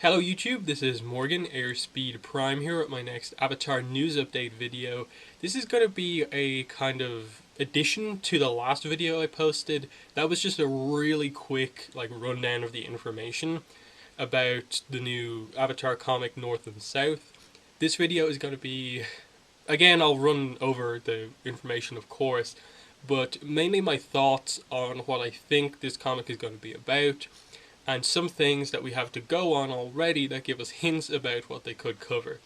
Hello YouTube, this is Morgan, Airspeed Prime here at my next Avatar news update video. This is going to be a kind of addition to the last video I posted. That was just a really quick rundown of the information about the new Avatar comic North and South. This video is going to be, again, I'll run over the information of course, but mainly my thoughts on what I think this comic is going to be about, and some things that we have to go on already that give us hints about what they could cover.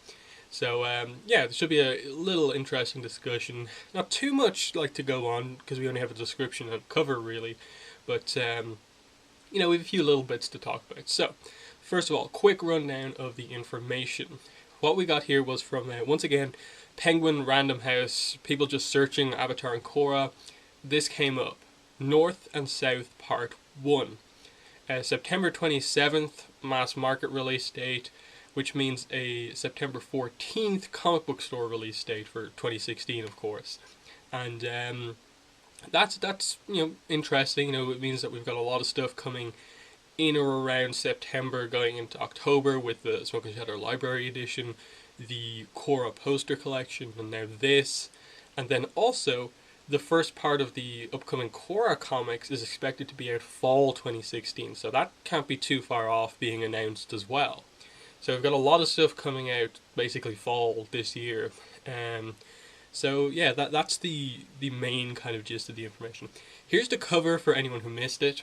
So yeah, there should be a little interesting discussion. Not too much to go on because we only have a description and cover really, but we have a few little bits to talk about. So first of all, quick rundown of the information. What we got here was from once again Penguin Random House. People just searching Avatar and Korra. This came up: North and South Part 1. September 27th mass market release date, which means a September 14th comic book store release date for 2016, of course. And that's interesting. It means that we've got a lot of stuff coming in or around September, going into October with the Smoke and Shadow Library Edition, the Korra poster collection, and now this, and then also the first part of the upcoming Korra comics is expected to be out fall 2016, so that can't be too far off being announced as well. So we've got a lot of stuff coming out basically fall this year. So yeah, that's the main kind of gist of the information. Here's the cover for anyone who missed it.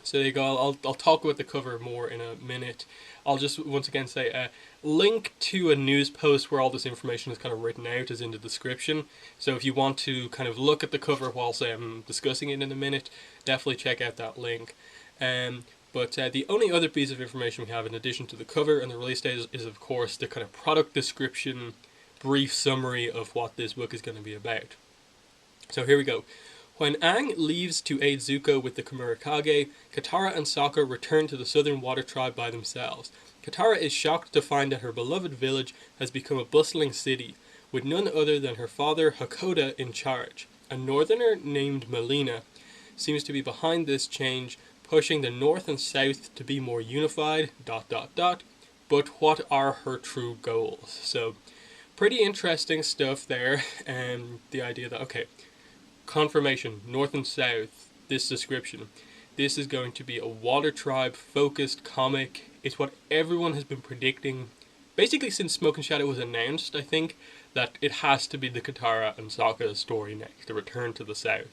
So there you go. I'll talk about the cover more in a minute. I'll just once again say link to a news post where all this information is kind of written out is in the description. So if you want to kind of look at the cover whilst I'm discussing it in a minute, definitely check out that link. But the only other piece of information we have in addition to the cover and the release date is of course the kind of product description, brief summary of what this book is going to be about. So here we go. When Aang leaves to aid Zuko with the Khmer Kage, Katara and Sokka return to the Southern Water Tribe by themselves. Katara is shocked to find that her beloved village has become a bustling city, with none other than her father Hakoda in charge. A northerner named Melina seems to be behind this change, pushing the North and South to be more unified, ... But what are her true goals? So, pretty interesting stuff there, and the idea that, okay, confirmation, North and South, this description. This is going to be a Water Tribe focused comic. It's what everyone has been predicting, basically since Smoke and Shadow was announced, I think, that it has to be the Katara and Sokka story next, the return to the South.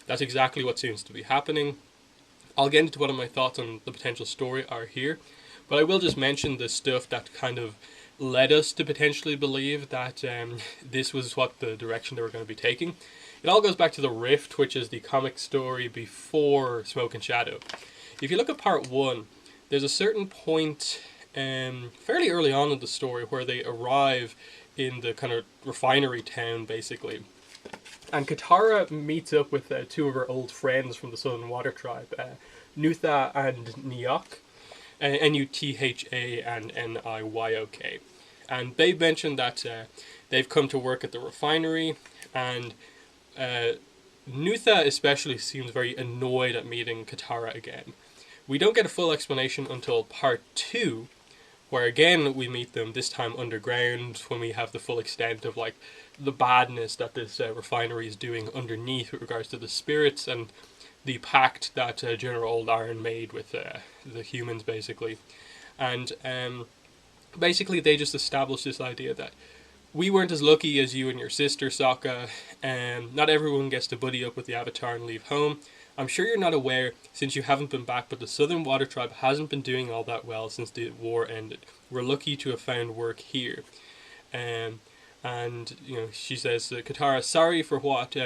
That's exactly what seems to be happening. I'll get into what my thoughts on the potential story are here, but I will just mention the stuff that kind of led us to potentially believe that this was what the direction they were going to be taking. It all goes back to The Rift, which is the comic story before Smoke and Shadow. If you look at part 1, there's a certain point fairly early on in the story where they arrive in the kind of refinery town, basically. And Katara meets up with two of her old friends from the Southern Water Tribe, Nutha and Niyok, N-U-T-H-A and N-I-Y-O-K. And they mentioned that they've come to work at the refinery, and Nutha especially seems very annoyed at meeting Katara again. We don't get a full explanation until part 2, where again we meet them, this time underground, when we have the full extent of the badness that this refinery is doing underneath with regards to the spirits and the pact that General Aldarin made with the humans, basically. And basically they just established this idea that we weren't as lucky as you and your sister, Sokka, and not everyone gets to buddy up with the Avatar and leave home. I'm sure you're not aware, since you haven't been back, but the Southern Water Tribe hasn't been doing all that well since the war ended. We're lucky to have found work here. And she says, Katara, sorry for what?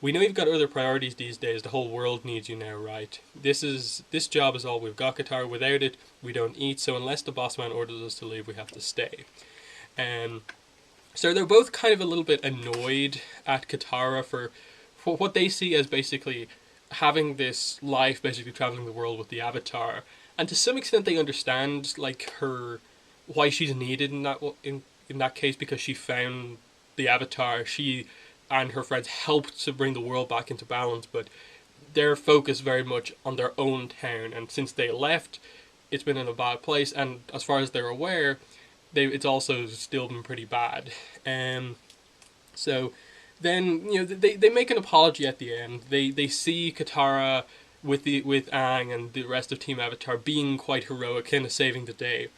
We know you've got other priorities these days. The whole world needs you now, right? This job is all we've got, Katara. Without it, we don't eat, so unless the boss man orders us to leave, we have to stay. So they're both kind of a little bit annoyed at Katara for what they see as basically having this life, basically traveling the world with the Avatar, and to some extent they understand her why she's needed in that case, because she found the Avatar. She and her friends helped to bring the world back into balance, but they're focused very much on their own town, and since they left, it's been in a bad place. And as far as they're aware, it's also still been pretty bad. So then they make an apology at the end. They see Katara with Aang and the rest of Team Avatar being quite heroic, kind of saving the day,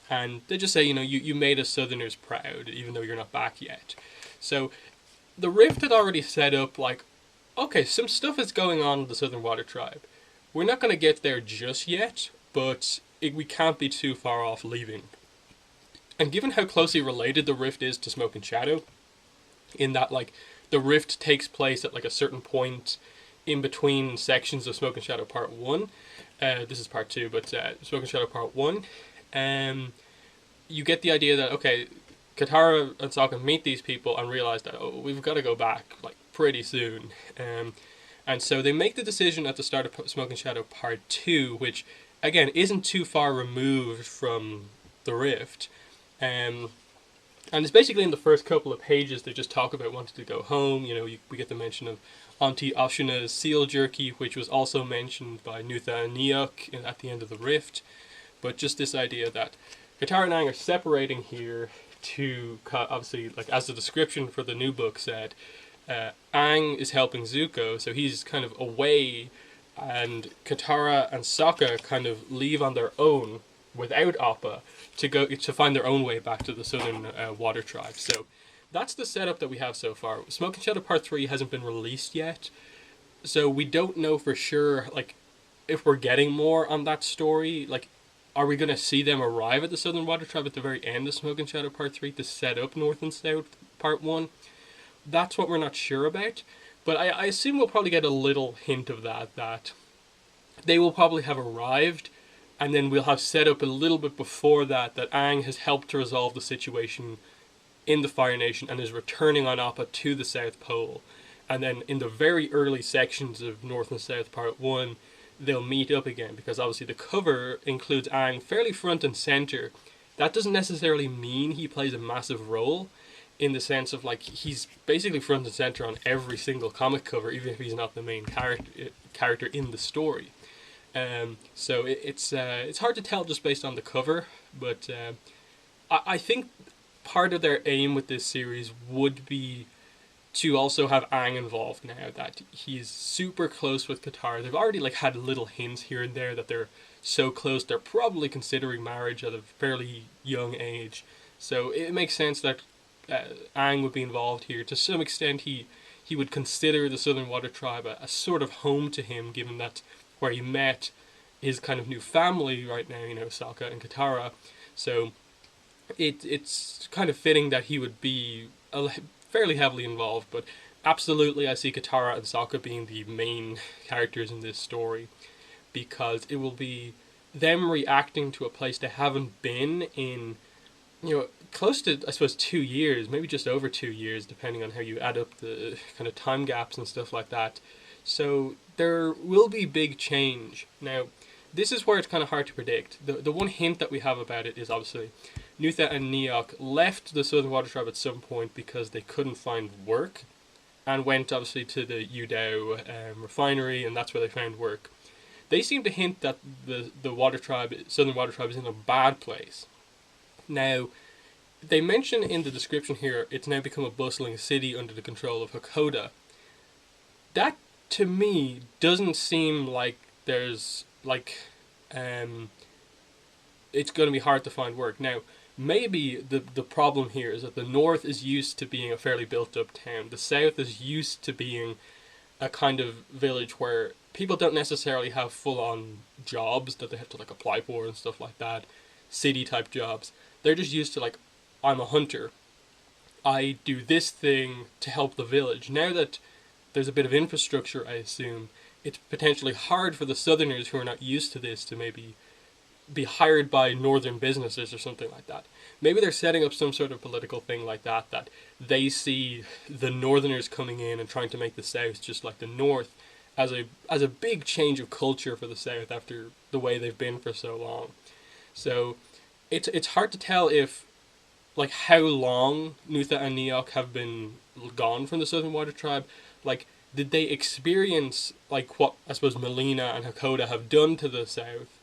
and they just say, you made us Southerners proud, even though you're not back yet. So the Rift had already set up like, okay, some stuff is going on with the Southern Water Tribe. We're not going to get there just yet, but we can't be too far off leaving. And given how closely related the Rift is to Smoke and Shadow, in that like the Rift takes place at like a certain point in between sections of Smoke and Shadow Part 1. This is Part 2, but Smoke and Shadow Part 1. You get the idea that, okay, Katara and Sokka meet these people and realize that, we've got to go back like pretty soon. And so they make the decision at the start of Smoke and Shadow Part 2, which, again, isn't too far removed from the Rift. And it's basically in the first couple of pages they just talk about wanting to go home. We get the mention of Auntie Ashuna's seal jerky, which was also mentioned by Nutha and Neok at the end of the Rift. But just this idea that Katara and Aang are separating here to, obviously, like as the description for the new book said, Aang is helping Zuko, so he's kind of away, and Katara and Sokka kind of leave on their own without Appa to find their own way back to the Southern Water Tribe. So that's the setup that we have so far. Smoke and Shadow Part 3 hasn't been released yet, so we don't know for sure, like, if we're getting more on that story. Like, are we going to see them arrive at the Southern Water Tribe at the very end of Smoke and Shadow Part 3 to set up North and South Part 1? That's what we're not sure about, but I assume we'll probably get a little hint of that they will probably have arrived, and then we'll have set up a little bit before that Aang has helped to resolve the situation in the Fire Nation and is returning on Appa to the South Pole. And then in the very early sections of North and South Part 1, they'll meet up again, because obviously the cover includes Aang fairly front and center. That doesn't necessarily mean he plays a massive role, in the sense of like he's basically front and center on every single comic cover, even if he's not the main character in the story. So it's hard to tell just based on the cover, but I think part of their aim with this series would be to also have Aang involved now that he's super close with Katara. They've already like had little hints here and there that they're so close they're probably considering marriage at a fairly young age. So it makes sense that Aang would be involved here. To some extent, he would consider the Southern Water Tribe a sort of home to him, given that where he met his kind of new family right now, Sokka and Katara. So it's kind of fitting that he would be fairly heavily involved, but absolutely I see Katara and Sokka being the main characters in this story, because it will be them reacting to a place they haven't been in, close to, I suppose, 2 years, maybe just over 2 years, depending on how you add up the kind of time gaps and stuff like that. So there will be big change. Now, this is where it's kind of hard to predict. The one hint that we have about it is obviously Nutha and Neok left the Southern Water Tribe at some point because they couldn't find work, and went obviously to the Yudao refinery, and that's where they found work. They seem to hint that the Southern Water Tribe is in a bad place. Now, they mention in the description here it's now become a bustling city under the control of Hakoda. That, to me, doesn't seem like there's, like, it's going to be hard to find work. Now, maybe the problem here is that the North is used to being a fairly built-up town. The South is used to being a kind of village where people don't necessarily have full-on jobs that they have to, like, apply for and stuff like that. City-type jobs. They're just used to, like, I'm a hunter. I do this thing to help the village. Now that there's a bit of infrastructure, I assume, it's potentially hard for the Southerners who are not used to this to maybe be hired by northern businesses or something like that. Maybe they're setting up some sort of political thing like that they see the Northerners coming in and trying to make the South just like the North as a big change of culture for the South after the way they've been for so long. So it's hard to tell if, how long Nutha and Neok have been gone from the Southern Water Tribe. Like, did they experience like what I suppose Melina and Hakoda have done to the south,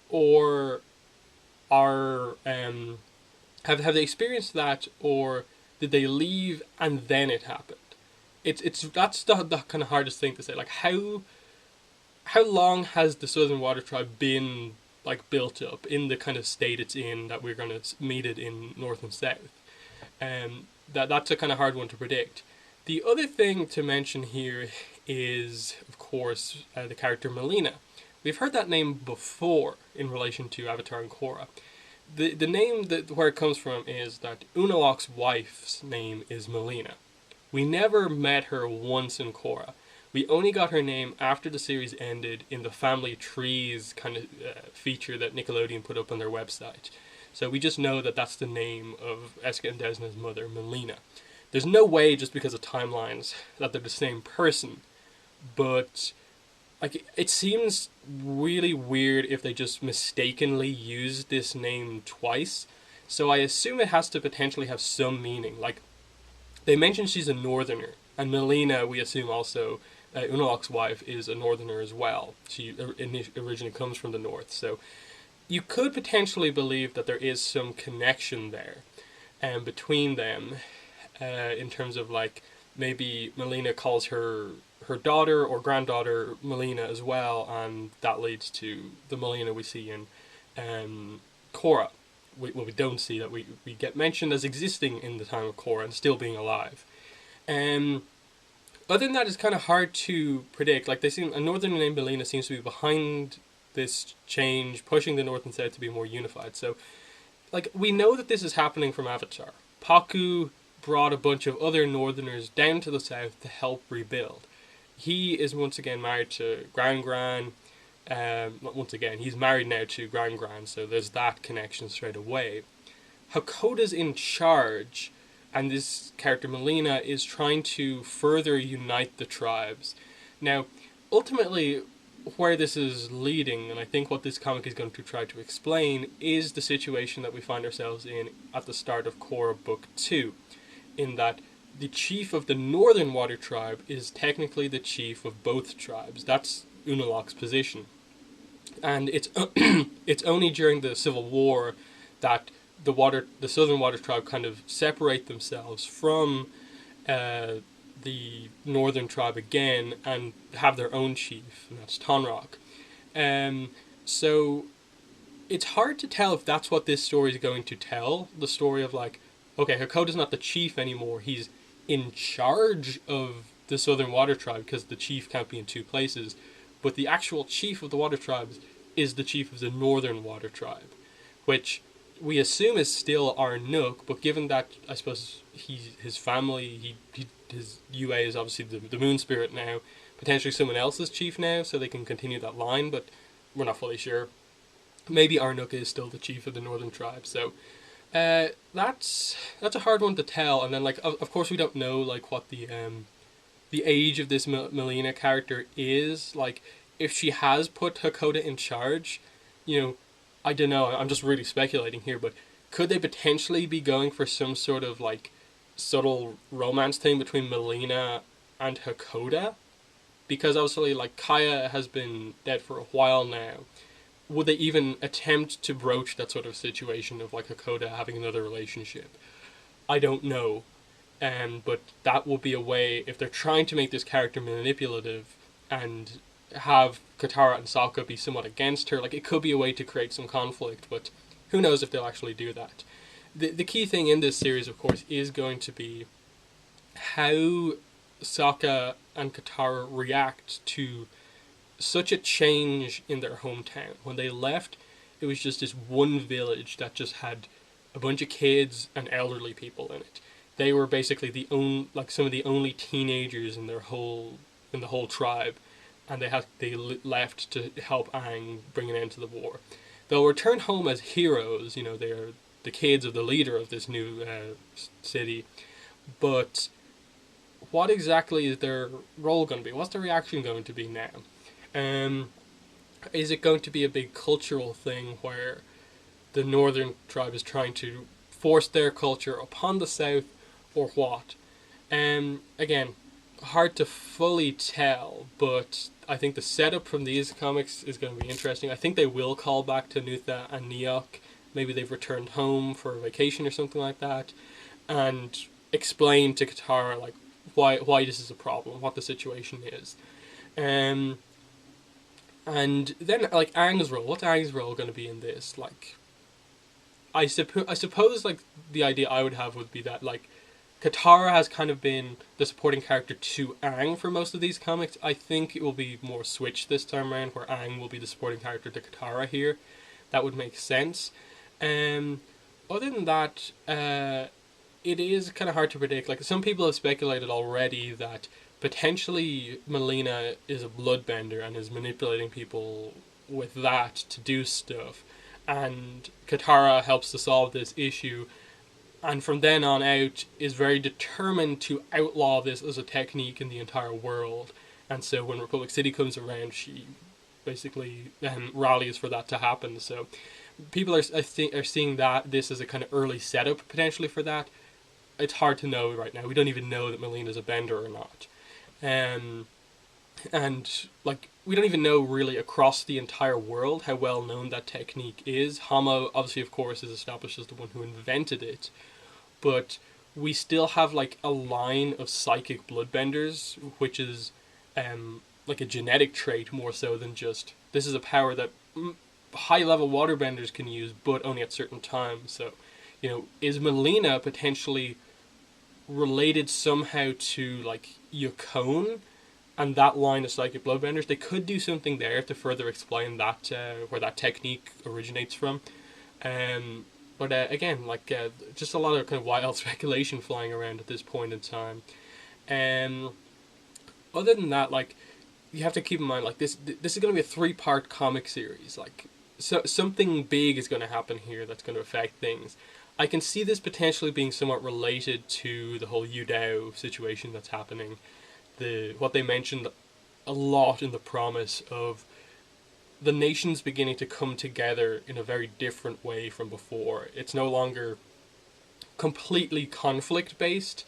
or are have they experienced that, or did they leave and then it happened? It's that's the kind of hardest thing to say. Like how long has the Southern Water Tribe been like built up in the kind of state it's in that we're going to meet it in North and South? That's a kind of hard one to predict. The other thing to mention here is, of course, the character Melina. We've heard that name before in relation to Avatar and Korra. The name that where it comes from is that Unalaq's wife's name is Melina. We never met her once in Korra. We only got her name after the series ended in the family trees kind of feature that Nickelodeon put up on their website. So we just know that that's the name of Eska and Desna's mother, Melina. There's no way, just because of timelines, that they're the same person. But like, it seems really weird if they just mistakenly used this name twice. So I assume it has to potentially have some meaning. Like, they mentioned she's a northerner, and Melina, we assume also, Unalaq's wife, is a northerner as well. She originally comes from the north, so you could potentially believe that there is some connection there between them in terms of like maybe Melina calls her daughter or granddaughter Melina as well, and that leads to the Melina we see in Korra. We don't see that we get mentioned as existing in the time of Korra and still being alive. Other than that, it's kind of hard to predict. Like, a northerner named Melina seems to be behind this change, pushing the North and South to be more unified. So, like, we know that this is happening from Avatar. Pakku brought a bunch of other Northerners down to the South to help rebuild. He is once again married to Gran Gran. Not once again, he's married now to Gran Gran, so there's that connection straight away. Hakoda's in charge, and this character Melina is trying to further unite the tribes. Now, ultimately, where this is leading, and I think what this comic is going to try to explain, is the situation that we find ourselves in at the start of Korra Book 2, in that the chief of the Northern Water Tribe is technically the chief of both tribes. That's Unalaq's position. And it's it's only during the Civil War that the Southern Water Tribe kind of separate themselves from the Northern Tribe again and have their own chief, and that's Tonraq. So it's hard to tell if that's what this story is going to tell. The story of like, okay, Hakoda's not the chief anymore. He's in charge of the Southern Water Tribe because the chief can't be in two places. But the actual chief of the Water Tribes is the chief of the Northern Water Tribe, which we assume is still Arnuk, but given that, I suppose, his family, his UA is obviously the Moon Spirit now, potentially someone else is chief now, so they can continue that line, but we're not fully sure. Maybe Arnuk is still the chief of the Northern Tribe, so that's a hard one to tell. And then, like, of course, we don't know like what the age of this Melina character is. Like, if she has put Hakoda in charge, you know, I don't know, I'm just really speculating here, but could they potentially be going for some sort of like subtle romance thing between Melina and Hakoda? Because obviously, like, Kaya has been dead for a while now. Would they even attempt to broach that sort of situation of like Hakoda having another relationship? I don't know. But that will be a way, if they're trying to make this character manipulative and have Katara and Sokka be somewhat against her, like, it could be a way to create some conflict, but who knows if they'll actually do that. The key thing in this series, of course, is going to be how Sokka and Katara react to such a change in their hometown. When they left, it was just this one village that just had a bunch of kids and elderly people in it. They were basically some of the only teenagers in the whole tribe, and they left to help Aang bring an end to the war. They'll return home as heroes. You know, they are the kids of the leader of this new city. But what exactly is their role going to be? What's the reaction going to be now? Is it going to be a big cultural thing where the Northern tribe is trying to force their culture upon the South, or what? Again, hard to fully tell, but I think the setup from these comics is going to be interesting. I think they will call back to Nutha and Neok. Maybe they've returned home for a vacation or something like that, and explain to Katara like why this is a problem, what the situation is. Um, and then like Aang's role. What's Aang's role going to be in this? Like, I suppose like the idea I would have would be that like Katara has kind of been the supporting character to Aang for most of these comics. I think it will be more switched this time around, where Aang will be the supporting character to Katara here. That would make sense. Um, Other than that, it is kind of hard to predict. Like some people have speculated already that potentially Melina is a bloodbender and is manipulating people with that to do stuff, and Katara helps to solve this issue, and from then on out is very determined to outlaw this as a technique in the entire world. And so when Republic City comes around, she basically rallies for that to happen. So people are I think are seeing that this is a kind of early setup potentially for that. It's hard to know right now. We don't even know that Melina's a bender or not. Um, and like we don't even know really across the entire world how well known that technique is. Hama obviously of course is established as the one who invented it, but we still have like a line of psychic bloodbenders, which is like a genetic trait more so than just this is a power that high level waterbenders can use, but only at certain times. So, is Melina potentially related somehow to like Yukon and that line of psychic bloodbenders? They could do something there to further explain that where that technique originates from. But again, just a lot of kind of wild speculation flying around at this point in time. Other than that, like you have to keep in mind, like this is going to be a 3-part comic series. Like so something big is going to happen here that's going to affect things. I can see this potentially being somewhat related to the whole Yudao situation that's happening. What they mentioned a lot in the promise of the nations beginning to come together in a very different way from before. It's no longer completely conflict based,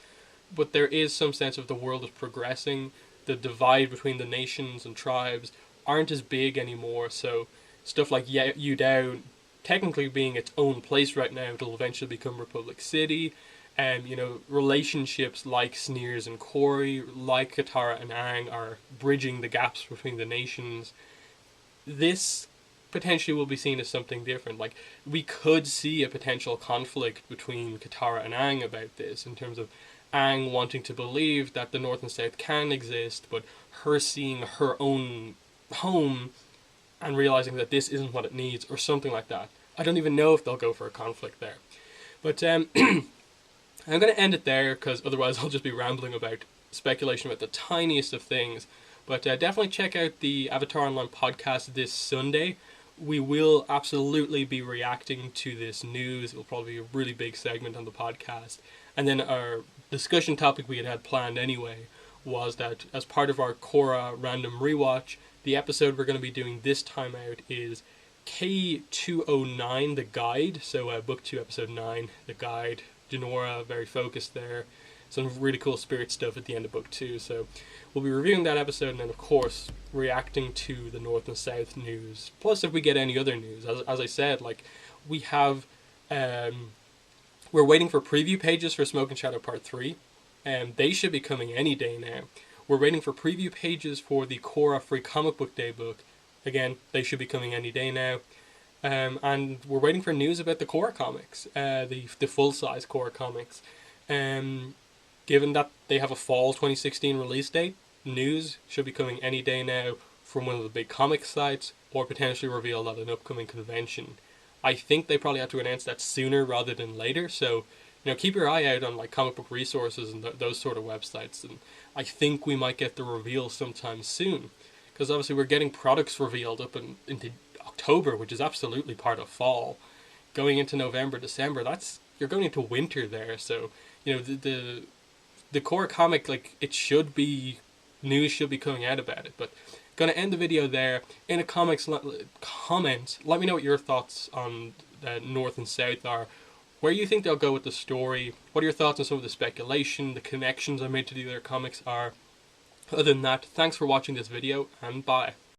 but there is some sense of the world is progressing. The divide between the nations and tribes aren't as big anymore, so stuff like Yudao technically being its own place right now, it'll eventually become Republic City. Relationships like Sneers and Corey, like Katara and Aang, are bridging the gaps between the nations. This potentially will be seen as something different. Like, we could see a potential conflict between Katara and Aang about this, in terms of Aang wanting to believe that the North and South can exist, but her seeing her own home and realizing that this isn't what it needs, or something like that. I don't even know if they'll go for a conflict there. But I'm going to end it there, because otherwise I'll just be rambling about speculation about the tiniest of things. But definitely check out the Avatar Online podcast this Sunday. We will absolutely be reacting to this news. It will probably be a really big segment on the podcast. And then our discussion topic we had planned anyway was that as part of our Korra random rewatch, the episode we're going to be doing this time out is K209, The Guide. So Book 2, Episode 9, The Guide. Jinora, very focused there. Some really cool spirit stuff at the end of Book 2. So we'll be reviewing that episode and then, of course, reacting to the North and South news. Plus, if we get any other news. As I said, like, we have... we're waiting for preview pages for Smoke and Shadow Part 3. They should be coming any day now. We're waiting for preview pages for the Korra Free Comic Book Day book. Again, they should be coming any day now. And we're waiting for news about the Korra comics, the full-size Korra comics. Given that they have a fall 2016 release date, news should be coming any day now from one of the big comic sites, or potentially revealed at an upcoming convention. I think they probably have to announce that sooner rather than later, so keep your eye out on like comic book resources and those sort of websites, and I think we might get the reveal sometime soon, because obviously we're getting products revealed up into October, which is absolutely part of fall. Going into November, December, you're going into winter there, so the Korra comic, like, news should be coming out about it. But going to end the video there. In a comment, let me know what your thoughts on North and South are. Where you think they'll go with the story. What are your thoughts on some of the speculation, the connections I made to the other comics are. Other than that, thanks for watching this video, and bye.